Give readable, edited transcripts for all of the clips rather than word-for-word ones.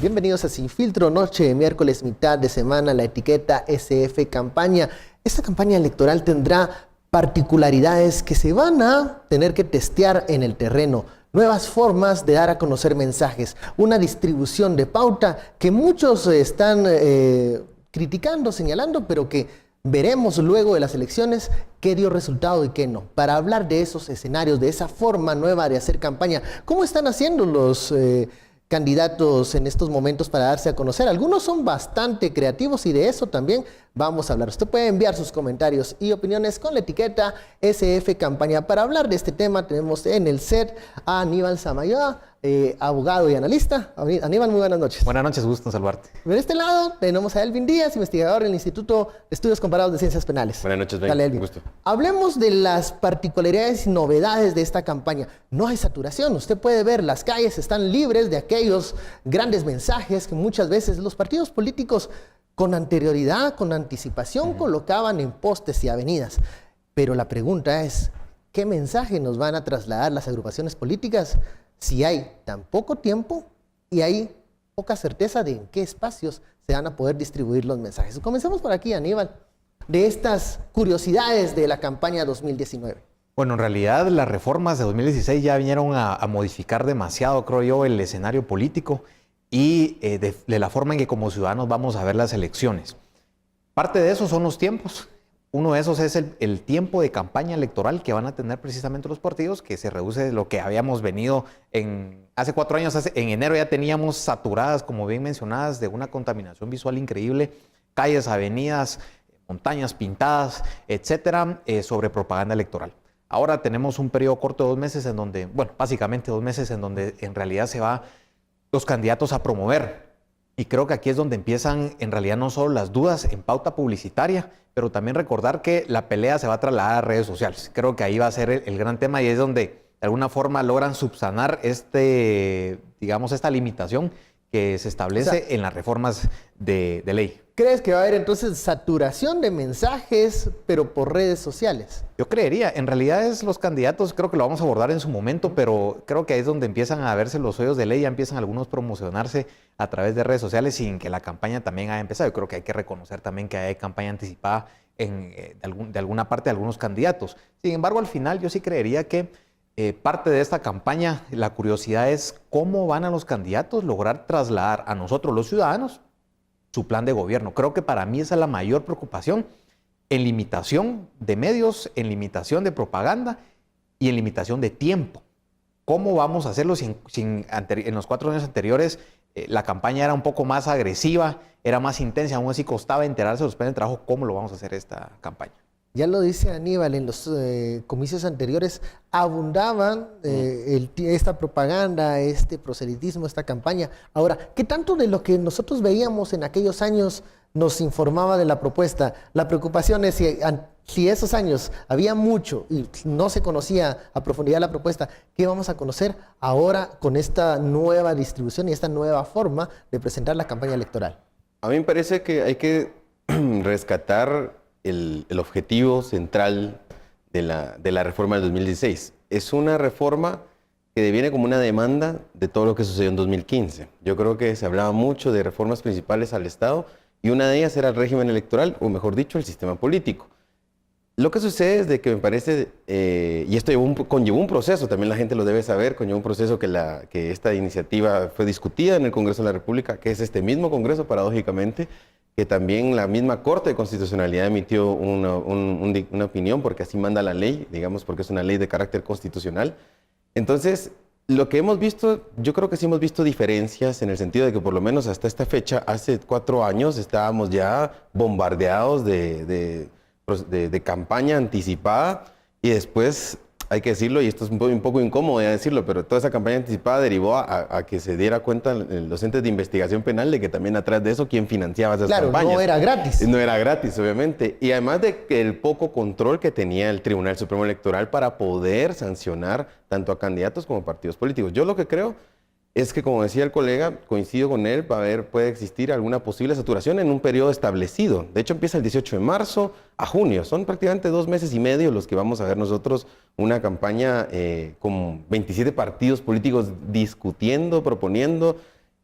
Bienvenidos a Sin Filtro, noche de miércoles, mitad de semana, la etiqueta SF Campaña. Esta campaña electoral tendrá particularidades que se van a tener que testear en el terreno. Nuevas formas de dar a conocer mensajes, una distribución de pauta que muchos están criticando, señalando, pero que veremos luego de las elecciones qué dio resultado y qué no. Para hablar de esos escenarios, de esa forma nueva de hacer campaña, ¿cómo están haciendo los candidatos en estos momentos para darse a conocer? Algunos son bastante creativos y de eso también vamos a hablar. Usted puede enviar sus comentarios y opiniones con la etiqueta SF Campaña. Para hablar de este tema tenemos en el set a Aníbal Samayoa, abogado y analista. Aníbal, muy buenas noches. Buenas noches, gusto en saludarte. De este lado tenemos a Elvin Díaz, investigador del Instituto de Estudios Comparados de Ciencias Penales. Buenas noches, Ben. Dale, Elvin. Gusto. Hablemos de las particularidades y novedades de esta campaña. No hay saturación. Usted puede ver, las calles están libres de aquellos grandes mensajes que muchas veces los partidos políticos con anterioridad, con anticipación, colocaban en postes y avenidas. Pero la pregunta es, ¿qué mensaje nos van a trasladar las agrupaciones políticas si hay tan poco tiempo y hay poca certeza de en qué espacios se van a poder distribuir los mensajes? Comencemos por aquí, Aníbal, de estas curiosidades de la campaña 2019. Bueno, en realidad las reformas de 2016 ya vinieron a modificar demasiado, creo yo, el escenario político y de la forma en que como ciudadanos vamos a ver las elecciones. Parte de eso son los tiempos. Uno de esos es el tiempo de campaña electoral que van a tener precisamente los partidos, que se reduce de lo que habíamos venido hace 4 años. En enero ya teníamos saturadas, como bien mencionadas, de una contaminación visual increíble, calles, avenidas, montañas pintadas, etcétera, sobre propaganda electoral. Ahora tenemos un periodo corto de 2 meses en donde, bueno, básicamente 2 meses en donde en realidad se va los candidatos a promover. Y creo que aquí es donde empiezan en realidad no solo las dudas en pauta publicitaria, pero también recordar que la pelea se va a trasladar a redes sociales. Creo que ahí va a ser el gran tema y es donde de alguna forma logran subsanar esta limitación que se establece en las reformas de ley. ¿Crees que va a haber entonces saturación de mensajes, pero por redes sociales? Yo creería, en realidad es los candidatos, creo que lo vamos a abordar en su momento, pero creo que ahí es donde empiezan a verse los hoyos de ley, ya empiezan algunos a promocionarse a través de redes sociales sin que la campaña también haya empezado. Yo creo que hay que reconocer también que hay campaña anticipada de alguna parte de algunos candidatos. Sin embargo, al final yo sí creería que parte de esta campaña, la curiosidad es cómo van a los candidatos lograr trasladar a nosotros los ciudadanos su plan de gobierno. Creo que para mí esa es la mayor preocupación en limitación de medios, en limitación de propaganda y en limitación de tiempo. ¿Cómo vamos a hacerlo en los 4 años anteriores la campaña era un poco más agresiva, era más intensa, aún así costaba enterarse de los planes de trabajo? ¿Cómo lo vamos a hacer esta campaña? Ya lo dice Aníbal, en los comicios anteriores abundaban esta propaganda, este proselitismo, esta campaña. Ahora, ¿qué tanto de lo que nosotros veíamos en aquellos años nos informaba de la propuesta? La preocupación es si esos años había mucho y no se conocía a profundidad la propuesta, ¿qué vamos a conocer ahora con esta nueva distribución y esta nueva forma de presentar la campaña electoral? A mí me parece que hay que rescatar el objetivo central de la reforma del 2016. Es una reforma que deviene como una demanda de todo lo que sucedió en 2015. Yo creo que se hablaba mucho de reformas principales al Estado y una de ellas era el régimen electoral, o mejor dicho, el sistema político. Lo que sucede es de que me parece, y esto conllevó un proceso, también la gente lo debe saber, conllevó un proceso que esta iniciativa fue discutida en el Congreso de la República, que es este mismo Congreso, paradójicamente, que también la misma Corte de Constitucionalidad emitió una opinión, porque así manda la ley, digamos, porque es una ley de carácter constitucional. Entonces, lo que hemos visto, yo creo que sí hemos visto diferencias en el sentido de que por lo menos hasta esta fecha, hace 4 años, estábamos ya bombardeados de campaña anticipada y después, hay que decirlo, y esto es un poco incómodo de decirlo, pero toda esa campaña anticipada derivó a que se diera cuenta los entes de investigación penal de que también atrás de eso, ¿quién financiaba esas campañas? Claro, no era gratis. No era gratis, obviamente. Y además de que el poco control que tenía el Tribunal Supremo Electoral para poder sancionar tanto a candidatos como a partidos políticos. Yo lo que creo es que, como decía el colega, coincido con él, puede existir alguna posible saturación en un periodo establecido. De hecho, empieza el 18 de marzo a junio. Son prácticamente 2 meses y medio los que vamos a ver nosotros una campaña con 27 partidos políticos discutiendo, proponiendo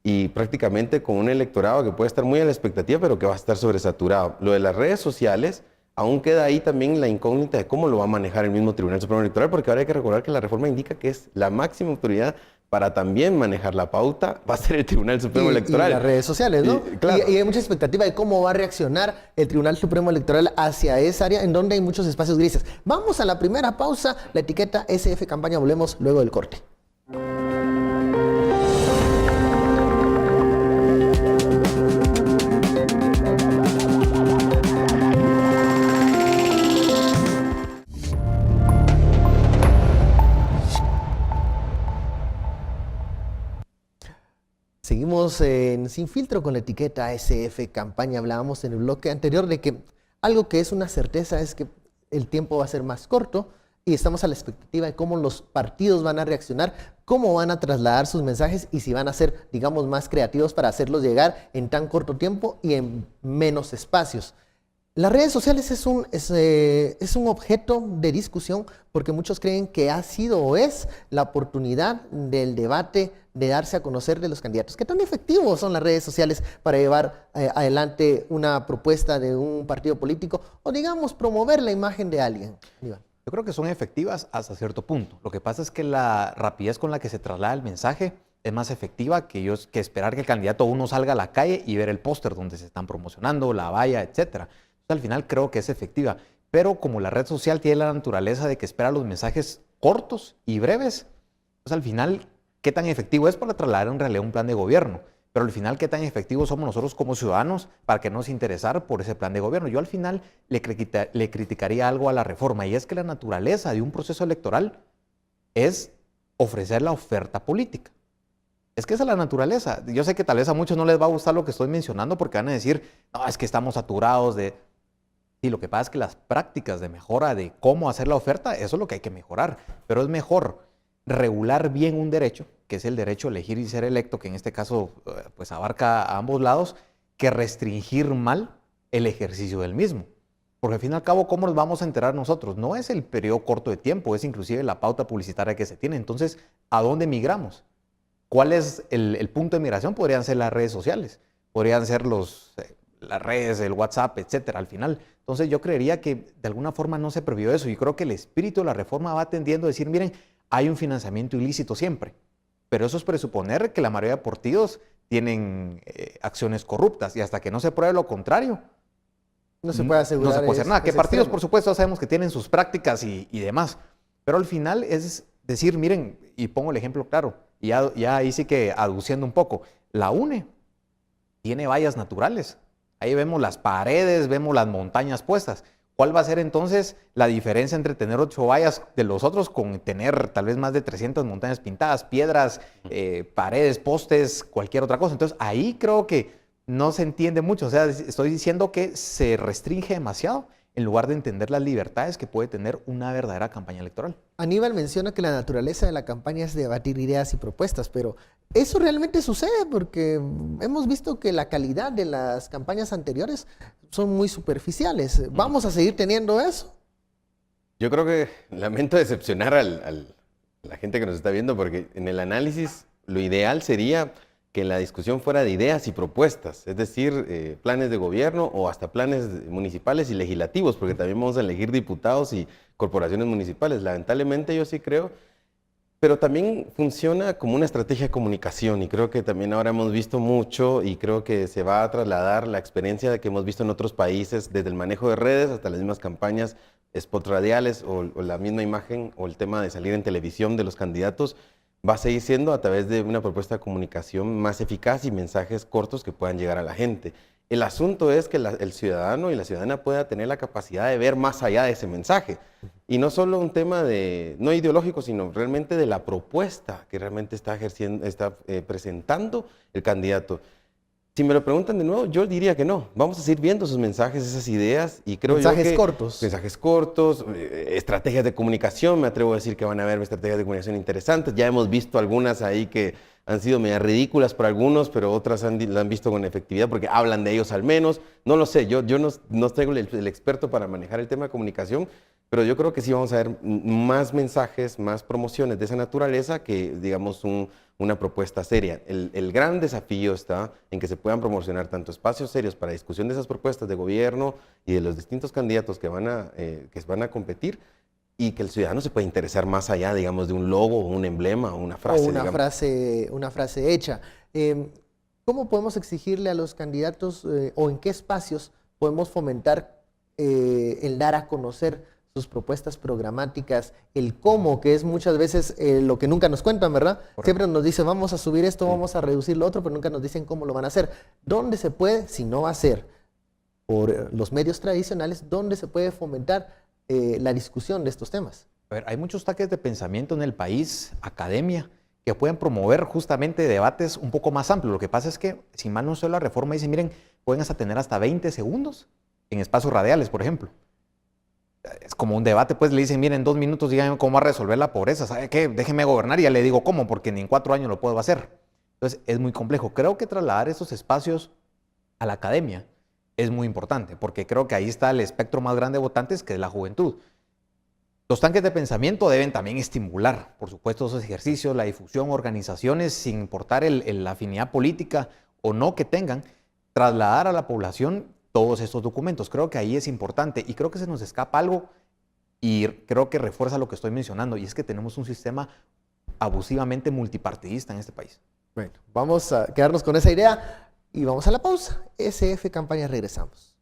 y prácticamente con un electorado que puede estar muy a la expectativa, pero que va a estar sobresaturado. Lo de las redes sociales, aún queda ahí también la incógnita de cómo lo va a manejar el mismo Tribunal Supremo Electoral, porque ahora hay que recordar que la reforma indica que es la máxima autoridad para también manejar la pauta, va a ser el Tribunal Supremo Electoral. Y las redes sociales, ¿no? Claro. Y hay mucha expectativa de cómo va a reaccionar el Tribunal Supremo Electoral hacia esa área en donde hay muchos espacios grises. Vamos a la primera pausa, la etiqueta SF Campaña, volvemos luego del corte. Seguimos en Sin Filtro con la etiqueta SF Campaña. Hablábamos en el bloque anterior de que algo que es una certeza es que el tiempo va a ser más corto y estamos a la expectativa de cómo los partidos van a reaccionar, cómo van a trasladar sus mensajes y si van a ser, digamos, más creativos para hacerlos llegar en tan corto tiempo y en menos espacios. Las redes sociales es un objeto de discusión porque muchos creen que ha sido o es la oportunidad del debate de darse a conocer de los candidatos. ¿Qué tan efectivos son las redes sociales para llevar adelante una propuesta de un partido político o, digamos, promover la imagen de alguien? Iván. Yo creo que son efectivas hasta cierto punto. Lo que pasa es que la rapidez con la que se traslada el mensaje es más efectiva que esperar que el candidato uno salga a la calle y ver el póster donde se están promocionando, la valla, etcétera. Al final creo que es efectiva, pero como la red social tiene la naturaleza de que espera los mensajes cortos y breves, pues al final, ¿qué tan efectivo es para trasladar en realidad un plan de gobierno? Pero al final, ¿qué tan efectivos somos nosotros como ciudadanos para que nos interesar por ese plan de gobierno? Yo al final le criticaría algo a la reforma, y es que la naturaleza de un proceso electoral es ofrecer la oferta política. Es que esa es la naturaleza. Yo sé que tal vez a muchos no les va a gustar lo que estoy mencionando porque van a decir, no, es que estamos saturados de... Sí, lo que pasa es que las prácticas de mejora de cómo hacer la oferta, eso es lo que hay que mejorar. Pero es mejor regular bien un derecho, que es el derecho a elegir y ser electo, que en este caso pues abarca a ambos lados, que restringir mal el ejercicio del mismo. Porque al fin y al cabo, ¿cómo nos vamos a enterar nosotros? No es el periodo corto de tiempo, es inclusive la pauta publicitaria que se tiene. Entonces, ¿a dónde migramos? ¿Cuál es el punto de migración? Podrían ser las redes sociales, podrían ser las redes, el WhatsApp, etcétera, al final. Entonces yo creería que de alguna forma no se previó eso. Yo creo que el espíritu de la reforma va tendiendo a decir, miren, hay un financiamiento ilícito siempre, pero eso es presuponer que la mayoría de partidos tienen acciones corruptas y hasta que no se pruebe lo contrario, no se puede asegurar. No se puede hacer nada. Que partidos, extremo, por supuesto, sabemos que tienen sus prácticas y demás, pero al final es decir, miren, y pongo el ejemplo claro, y ya ahí sí que aduciendo un poco, la UNE tiene vallas naturales. Ahí vemos las paredes, vemos las montañas puestas. ¿Cuál va a ser entonces la diferencia entre tener 8 vallas de los otros con tener tal vez más de 300 montañas pintadas, piedras, paredes, postes, cualquier otra cosa? Entonces ahí creo que no se entiende mucho. O sea, estoy diciendo que se restringe demasiado en lugar de entender las libertades que puede tener una verdadera campaña electoral. Aníbal menciona que la naturaleza de la campaña es debatir ideas y propuestas, pero eso realmente sucede porque hemos visto que la calidad de las campañas anteriores son muy superficiales. ¿Vamos a seguir teniendo eso? Yo creo que lamento decepcionar a la gente que nos está viendo porque en el análisis lo ideal sería que la discusión fuera de ideas y propuestas, es decir, planes de gobierno o hasta planes municipales y legislativos, porque también vamos a elegir diputados y corporaciones municipales. Lamentablemente yo sí creo, pero también funciona como una estrategia de comunicación y creo que también ahora hemos visto mucho y creo que se va a trasladar la experiencia que hemos visto en otros países, desde el manejo de redes hasta las mismas campañas, spots radiales o la misma imagen o el tema de salir en televisión de los candidatos. Va a seguir siendo a través de una propuesta de comunicación más eficaz y mensajes cortos que puedan llegar a la gente. El asunto es que el ciudadano y la ciudadana pueda tener la capacidad de ver más allá de ese mensaje. Y no solo un tema no ideológico, sino realmente de la propuesta que realmente está presentando el candidato. Si me lo preguntan de nuevo, yo diría que no. Vamos a seguir viendo esos mensajes, esas ideas y creo yo que... Mensajes cortos. Mensajes cortos, estrategias de comunicación. Me atrevo a decir que van a haber estrategias de comunicación interesantes. Ya hemos visto algunas ahí que han sido medio ridículas para algunos, pero otras la han visto con efectividad porque hablan de ellos al menos. No lo sé, yo no traigo el experto para manejar el tema de comunicación, Pero yo creo que sí vamos a ver más mensajes, más promociones de esa naturaleza que, digamos, una propuesta seria. El gran desafío está en que se puedan promocionar tanto espacios serios para discusión de esas propuestas de gobierno y de los distintos candidatos que van a competir, y que el ciudadano se pueda interesar más allá, digamos, de un logo, un emblema o una frase. O una frase hecha. ¿Cómo podemos exigirle a los candidatos o en qué espacios podemos fomentar el dar a conocer sus propuestas programáticas, el cómo, que es muchas veces lo que nunca nos cuentan, ¿verdad? Correcto. Siempre nos dicen, vamos a subir esto, vamos a reducir lo otro, pero nunca nos dicen cómo lo van a hacer. ¿Dónde se puede, si no va a ser por los medios tradicionales, dónde se puede fomentar la discusión de estos temas? A ver, hay muchos taques de pensamiento en el país, academia, que pueden promover justamente debates un poco más amplios. Lo que pasa es que, si mal no estoy, la reforma dice, miren, pueden hasta tener hasta 20 segundos en espacios radiales, por ejemplo. Es como un debate, pues le dicen, miren, 2 minutos díganme cómo va a resolver la pobreza. ¿Sabe qué? Déjenme gobernar y ya le digo cómo, porque ni en 4 años lo puedo hacer. Entonces, es muy complejo. Creo que trasladar esos espacios a la academia es muy importante, porque creo que ahí está el espectro más grande de votantes, que es la juventud. Los tanques de pensamiento deben también estimular, por supuesto, esos ejercicios, la difusión, organizaciones, sin importar la afinidad política o no que tengan, trasladar a la población todos estos documentos. Creo que ahí es importante y creo que se nos escapa algo y creo que refuerza lo que estoy mencionando, y es que tenemos un sistema abusivamente multipartidista en este país. Bueno, vamos a quedarnos con esa idea y vamos a la pausa. SF Campaña, regresamos.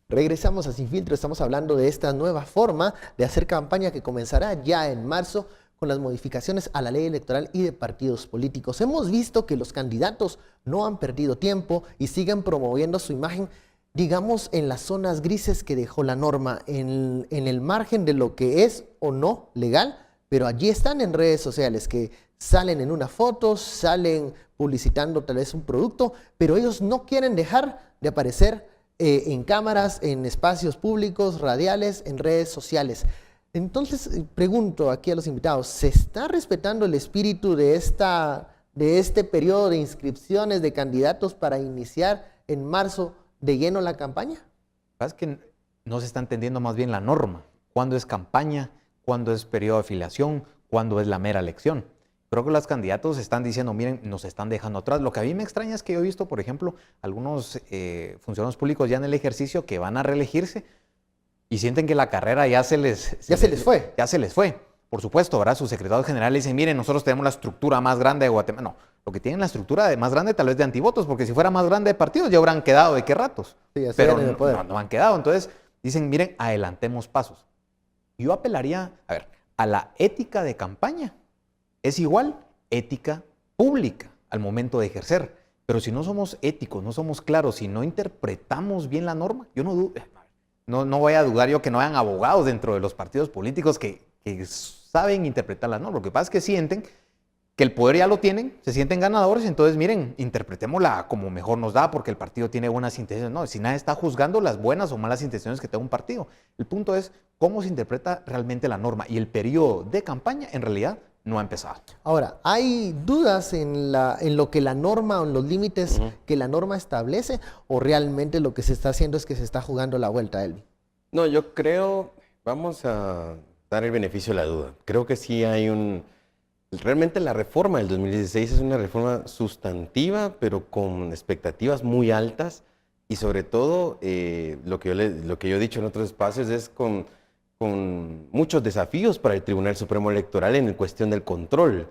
Regresamos a Sin Filtro. Estamos hablando de esta nueva forma de hacer campaña que comenzará ya en marzo con las modificaciones a la ley electoral y de partidos políticos. Hemos visto que los candidatos no han perdido tiempo y siguen promoviendo su imagen, digamos, en las zonas grises que dejó la norma, en el margen de lo que es o no legal, pero allí están en redes sociales, que salen en una foto, salen publicitando tal vez un producto, pero ellos no quieren dejar de aparecer en cámaras, en espacios públicos, radiales, en redes sociales. Entonces, pregunto aquí a los invitados, ¿se está respetando el espíritu de este periodo de inscripciones de candidatos para iniciar en marzo de lleno la campaña? Es que no se está entendiendo más bien la norma. ¿Cuándo es campaña? ¿Cuándo es periodo de afiliación? ¿Cuándo es la mera elección? Creo que los candidatos están diciendo, miren, nos están dejando atrás. Lo que a mí me extraña es que yo he visto, por ejemplo, algunos funcionarios públicos ya en el ejercicio que van a reelegirse y sienten que la carrera ya se les fue. Ya se les fue. Por supuesto, ¿verdad? Sus secretarios generales dicen, miren, nosotros tenemos la estructura más grande de Guatemala. No, lo que tienen la estructura más grande tal vez de antivotos, porque si fuera más grande de partidos ya habrán quedado de qué ratos. Sí, pero no han quedado. Entonces dicen, miren, adelantemos pasos. Yo apelaría, a la ética de campaña. Es igual ética pública al momento de ejercer. Pero si no somos éticos, no somos claros, si no interpretamos bien la norma, yo no voy a dudar yo que no hayan abogados dentro de los partidos políticos que saben interpretar la norma. Lo que pasa es que sienten que el poder ya lo tienen, se sienten ganadores, entonces miren, interpretémosla como mejor nos da porque el partido tiene buenas intenciones. No, si nadie está juzgando las buenas o malas intenciones que tenga un partido. El punto es cómo se interpreta realmente la norma, y el periodo de campaña en realidad no ha empezado. Ahora, ¿hay dudas en lo que la norma o en los límites que la norma establece, o realmente lo que se está haciendo es que se está jugando la vuelta, Elvi? No, yo creo, vamos a dar el beneficio de la duda. Creo que sí hay realmente la reforma del 2016 es una reforma sustantiva, pero con expectativas muy altas, y sobre todo, lo que yo he dicho en otros espacios es con muchos desafíos para el Tribunal Supremo Electoral en cuestión del control.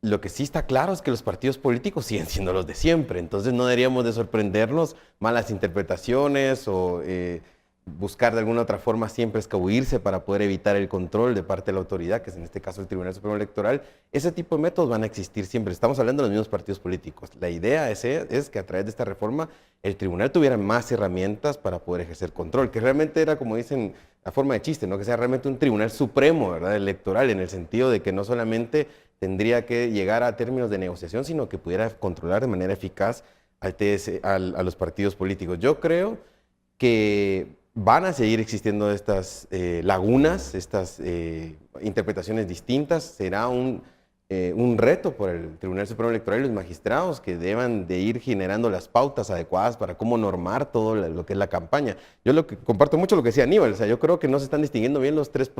Lo que sí está claro es que los partidos políticos siguen siendo los de siempre, entonces no deberíamos de sorprendernos malas interpretaciones o buscar de alguna otra forma siempre escabullirse para poder evitar el control de parte de la autoridad, que es en este caso el Tribunal Supremo Electoral. Ese tipo de métodos van a existir siempre. Estamos hablando de los mismos partidos políticos. La idea es que a través de esta reforma el tribunal tuviera más herramientas para poder ejercer control, que realmente era, como dicen, la forma de chiste, ¿no? Que sea realmente un Tribunal Supremo, ¿verdad?, electoral, en el sentido de que no solamente tendría que llegar a términos de negociación, sino que pudiera controlar de manera eficaz a los partidos políticos. Yo creo que van a seguir existiendo estas lagunas, estas interpretaciones distintas. Será un un reto por el Tribunal Supremo Electoral y los magistrados que deban de ir generando las pautas adecuadas para cómo normar todo lo que es la campaña. Yo lo que comparto mucho lo que decía Aníbal, o sea, yo creo que no se están distinguiendo bien los tres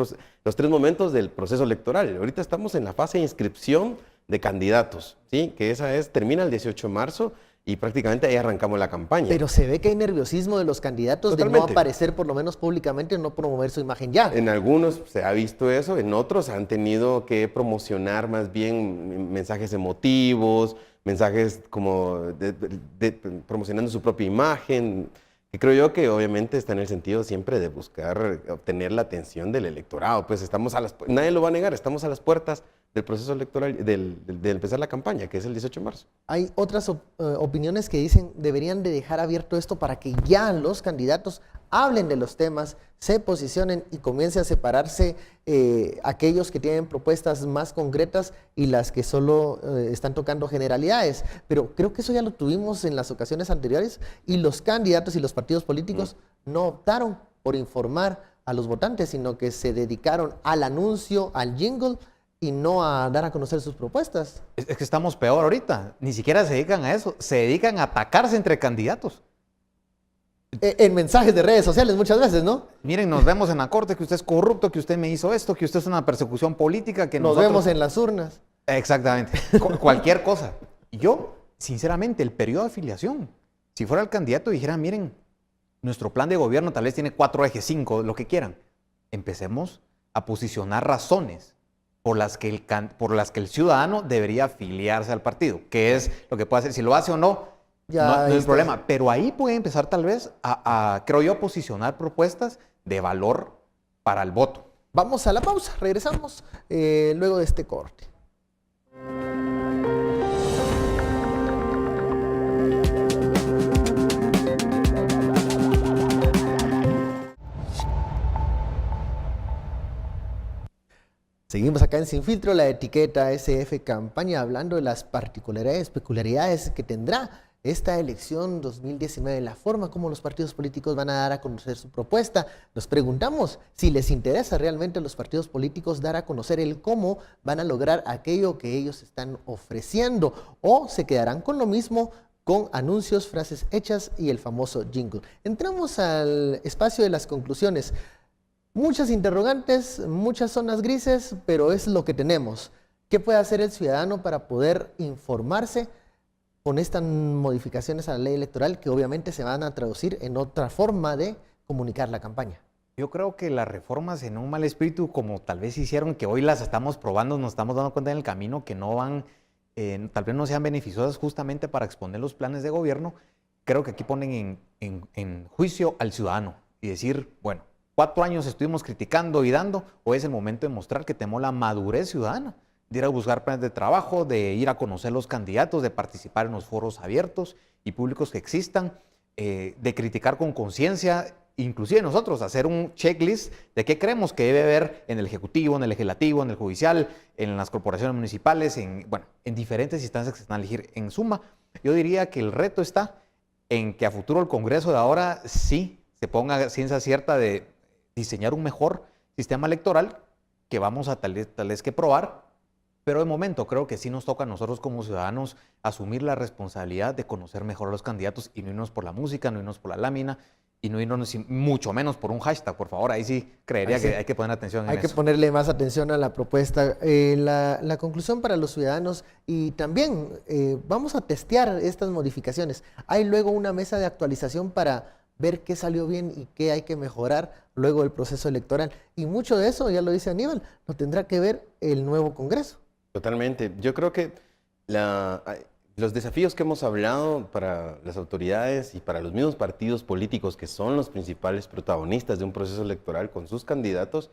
momentos del proceso electoral. Ahorita estamos en la fase de inscripción de candidatos, ¿sí? Que termina el 18 de marzo y prácticamente ahí arrancamos la campaña. Pero se ve que hay nerviosismo de los candidatos de no aparecer por lo menos públicamente, no promover su imagen ya. En algunos se ha visto eso, en otros han tenido que promocionar más bien mensajes emotivos, mensajes como promocionando su propia imagen, que creo yo que obviamente está en el sentido siempre de buscar obtener la atención del electorado. Pues nadie lo va a negar, estamos a las puertas del proceso electoral, de empezar la campaña, que es el 18 de marzo. Hay otras opiniones que dicen deberían de dejar abierto esto para que ya los candidatos hablen de los temas, se posicionen y comience a separarse aquellos que tienen propuestas más concretas y las que solo están tocando generalidades. Pero creo que eso ya lo tuvimos en las ocasiones anteriores y los candidatos y los partidos políticos no optaron por informar a los votantes, sino que se dedicaron al anuncio, al jingle, y no a dar a conocer sus propuestas. Es que estamos peor ahorita. Ni siquiera se dedican a eso. Se dedican a atacarse entre candidatos. En mensajes de redes sociales muchas veces, ¿no? Miren, nos vemos en la corte, que usted es corrupto, que usted me hizo esto, que usted es una persecución política, que nos vemos en las urnas. Exactamente. Cualquier cosa. Yo, sinceramente, el periodo de afiliación, si fuera el candidato dijera, miren, nuestro plan de gobierno tal vez tiene 4 ejes, 5, lo que quieran. Empecemos a posicionar razones por las que el ciudadano debería afiliarse al partido, que es lo que puede hacer. Si lo hace o no, no es problema. Pero ahí puede empezar tal vez creo yo, posicionar propuestas de valor para el voto. Vamos a la pausa, regresamos luego de este corte. Seguimos acá en Sin Filtro, la etiqueta SF Campaña, hablando de las particularidades, peculiaridades que tendrá esta elección 2019, la forma como los partidos políticos van a dar a conocer su propuesta. Nos preguntamos si les interesa realmente a los partidos políticos dar a conocer el cómo van a lograr aquello que ellos están ofreciendo, o se quedarán con lo mismo, con anuncios, frases hechas y el famoso jingle. Entramos al espacio de las conclusiones. Muchas interrogantes, muchas zonas grises, pero es lo que tenemos. ¿Qué puede hacer el ciudadano para poder informarse con estas modificaciones a la ley electoral que obviamente se van a traducir en otra forma de comunicar la campaña? Yo creo que las reformas en un mal espíritu, como tal vez hicieron, que hoy las estamos probando, nos estamos dando cuenta en el camino que no van, tal vez no sean beneficiosas justamente para exponer los planes de gobierno. Creo que aquí ponen en juicio al ciudadano y decir, bueno, 4 años estuvimos criticando y dando, hoy es el momento de mostrar que tenemos la madurez ciudadana, de ir a buscar planes de trabajo, de ir a conocer los candidatos, de participar en los foros abiertos y públicos que existan, de criticar con conciencia, inclusive nosotros, hacer un checklist de qué creemos que debe haber en el Ejecutivo, en el Legislativo, en el Judicial, en las corporaciones municipales, en diferentes instancias que se están a elegir. En suma, yo diría que el reto está en que a futuro el Congreso de ahora sí se ponga ciencia cierta de diseñar un mejor sistema electoral que vamos a tal vez que probar, pero de momento creo que sí nos toca a nosotros como ciudadanos asumir la responsabilidad de conocer mejor a los candidatos y no irnos por la música, no irnos por la lámina y no irnos mucho menos por un hashtag, por favor. Ahí sí creería que hay que poner atención en eso. Hay que ponerle más atención a la propuesta. La conclusión para los ciudadanos, y también vamos a testear estas modificaciones. Hay luego una mesa de actualización para ver qué salió bien y qué hay que mejorar luego del proceso electoral. Y mucho de eso, ya lo dice Aníbal, lo tendrá que ver el nuevo Congreso. Totalmente. Yo creo que los desafíos que hemos hablado para las autoridades y para los mismos partidos políticos que son los principales protagonistas de un proceso electoral con sus candidatos,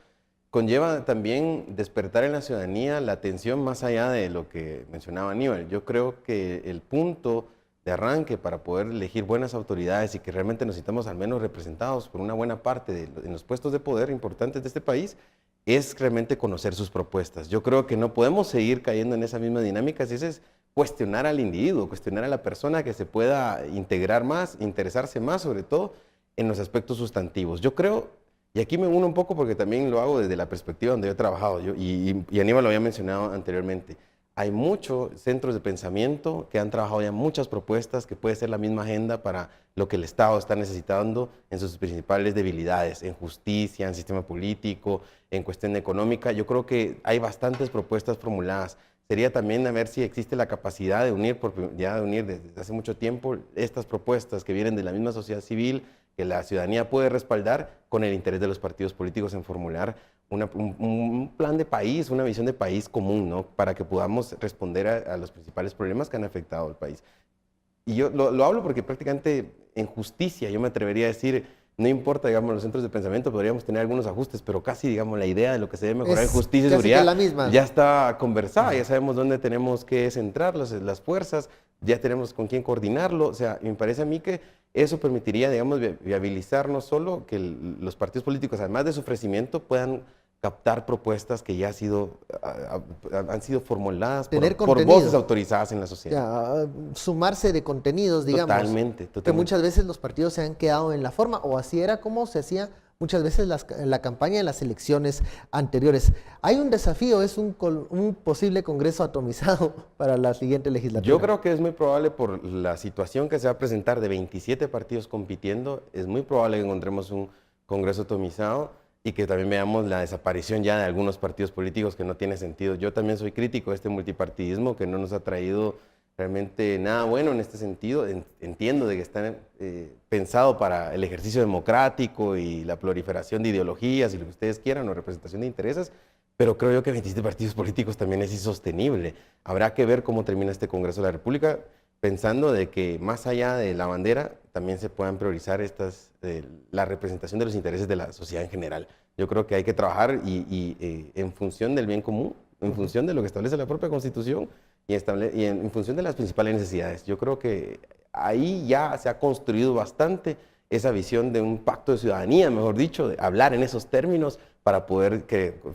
conlleva también despertar en la ciudadanía la atención más allá de lo que mencionaba Aníbal. Yo creo que el punto de arranque para poder elegir buenas autoridades y que realmente nos sintamos al menos representados por una buena parte en los puestos de poder importantes de este país, es realmente conocer sus propuestas. Yo creo que no podemos seguir cayendo en esa misma dinámica, si es cuestionar al individuo, cuestionar a la persona que se pueda integrar más, interesarse más sobre todo en los aspectos sustantivos. Yo creo, y aquí me uno un poco porque también lo hago desde la perspectiva donde yo he trabajado, y Aníbal lo había mencionado anteriormente, hay muchos centros de pensamiento que han trabajado ya muchas propuestas que puede ser la misma agenda para lo que el Estado está necesitando en sus principales debilidades, en justicia, en sistema político, en cuestión económica. Yo creo que hay bastantes propuestas formuladas. Sería también a ver si existe la capacidad de unir, desde hace mucho tiempo estas propuestas que vienen de la misma sociedad civil, que la ciudadanía puede respaldar, con el interés de los partidos políticos en formular un plan de país, una visión de país común, ¿no? Para que podamos responder a los principales problemas que han afectado al país. Y yo lo hablo porque prácticamente en justicia, yo me atrevería a decir, no importa, digamos, los centros de pensamiento, podríamos tener algunos ajustes, pero casi, digamos, la idea de lo que se debe mejorar en justicia y seguridad la misma. Ya está conversada, ya sabemos dónde tenemos que centrar las fuerzas, ya tenemos con quién coordinarlo. O sea, me parece a mí que eso permitiría, digamos, viabilizar no solo que los partidos políticos, además de su ofrecimiento, puedan captar propuestas que ya han sido formuladas por voces autorizadas en la sociedad. Ya, sumarse de contenidos, digamos. Totalmente. Que muchas veces los partidos se han quedado en la forma, o así era como se hacía muchas veces la campaña en las elecciones anteriores. Hay un desafío, es un posible Congreso atomizado para la siguiente legislatura. Yo creo que es muy probable, por la situación que se va a presentar de 27 partidos compitiendo, es muy probable que encontremos un Congreso atomizado y que también veamos la desaparición ya de algunos partidos políticos que no tiene sentido. Yo también soy crítico de este multipartidismo que no nos ha traído realmente nada bueno en este sentido. Entiendo de que está pensado para el ejercicio democrático y la proliferación de ideologías y lo que ustedes quieran, o representación de intereses, pero creo yo que 27 partidos políticos también es insostenible. Habrá que ver cómo termina este Congreso de la República, pensando de que más allá de la bandera también se puedan priorizar la representación de los intereses de la sociedad en general. Yo creo que hay que trabajar en función del bien común, en función de lo que establece la propia Constitución y en función de las principales necesidades. Yo creo que ahí ya se ha construido bastante esa visión de un pacto de ciudadanía, mejor dicho, de hablar en esos términos para poder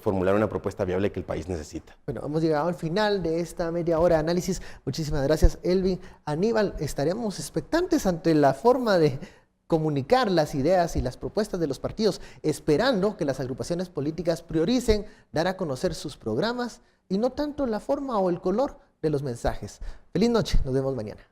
formular una propuesta viable que el país necesita. Bueno, hemos llegado al final de esta media hora de análisis. Muchísimas gracias, Elvin. Aníbal, estaremos expectantes ante la forma de comunicar las ideas y las propuestas de los partidos, esperando que las agrupaciones políticas prioricen dar a conocer sus programas y no tanto la forma o el color de los mensajes. Feliz noche, nos vemos mañana.